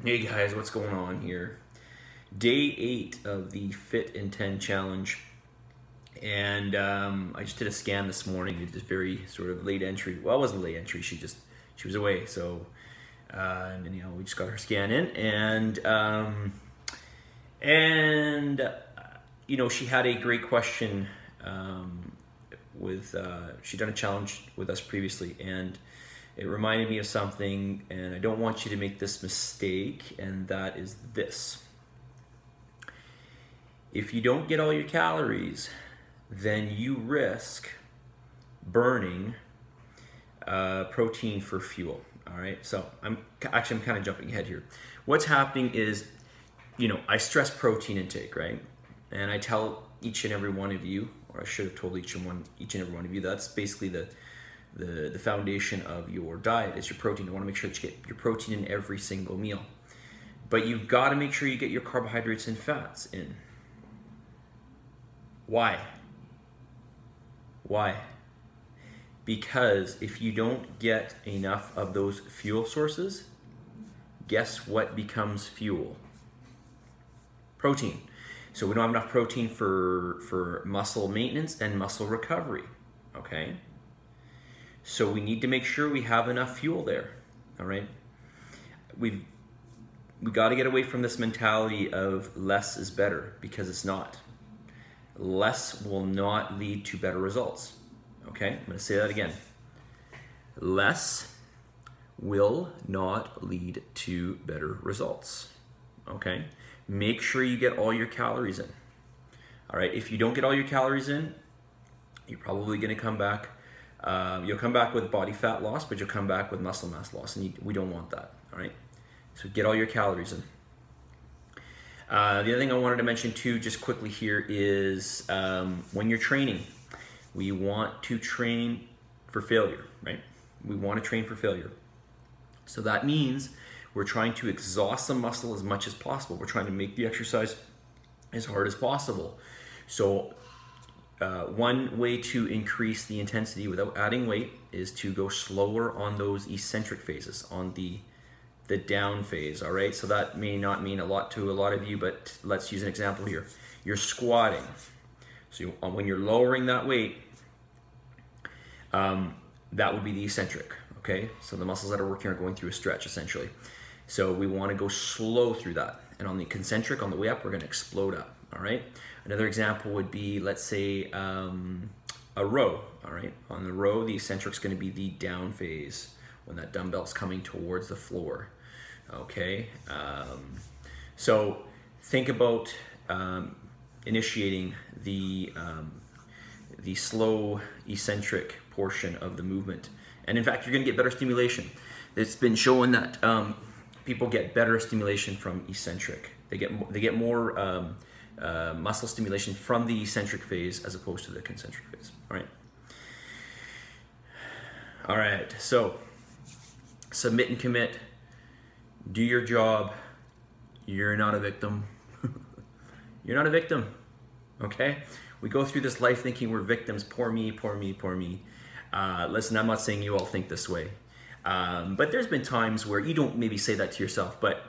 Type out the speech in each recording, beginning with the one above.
Hey guys, what's going on here? Day 8 of the Fit in 10 challenge, and I just did a scan this morning. It's just very sort of late entry. Well, it wasn't late entry. She was away, so and then, we just got her scan in, and she had a great question with she'd done a challenge with us previously, and it reminded me of something, and I don't want you to make this mistake, and that is this. If you don't get all your calories, then you risk burning protein for fuel. All right, so I'm kind of jumping ahead here. What's happening is, I stress protein intake, right? And I tell each and every one of you, or I should have told each and every one of you, that's basically the foundation of your diet is your protein. You want to make sure that you get your protein in every single meal. But you've got to make sure you get your carbohydrates and fats in. Why? Why? Because if you don't get enough of those fuel sources, guess what becomes fuel? Protein. So we don't have enough protein for muscle maintenance and muscle recovery, okay? So we need to make sure we have enough fuel there, all right? We got to get away from this mentality of less is better, because it's not. Less will not lead to better results, okay? I'm going to say that again. Less will not lead to better results, okay? Make sure you get all your calories in, all right? If you don't get all your calories in, you're probably going to come back. You'll come back with body fat loss, but you'll come back with muscle mass loss, and we don't want that, all right? So get all your calories in. The other thing I wanted to mention too, just quickly here, is when you're training, we want to train for failure, right? We want to train for failure. So that means we're trying to exhaust the muscle as much as possible. We're trying to make the exercise as hard as possible. So one way to increase the intensity without adding weight is to go slower on those eccentric phases, on the down phase, all right? So that may not mean a lot to a lot of you, but let's use an example here. You're squatting. So when you're lowering that weight, that would be the eccentric, okay? So the muscles that are working are going through a stretch, essentially. So we want to go slow through that. And on the concentric, on the way up, we're going to explode up, all right? Another example would be, let's say, a row, all right? On the row, the eccentric's going to be the down phase when that dumbbell's coming towards the floor, okay? So think about initiating the slow eccentric portion of the movement. And in fact, you're going to get better stimulation. It's been shown that people get better stimulation from eccentric. They get more muscle stimulation from the eccentric phase as opposed to the concentric phase. All right. All right. So submit and commit. Do your job. You're not a victim. You're not a victim. Okay. We go through this life thinking we're victims. Poor me. Poor me. Poor me. Listen, I'm not saying you all think this way, but there's been times where you don't maybe say that to yourself, but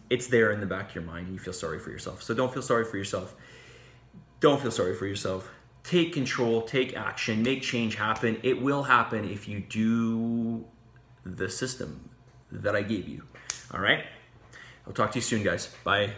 it's there in the back of your mind and you feel sorry for yourself. So don't feel sorry for yourself. Don't feel sorry for yourself. Take control, take action, make change happen. It will happen if you do the system that I gave you. All right? I'll talk to you soon, guys. Bye.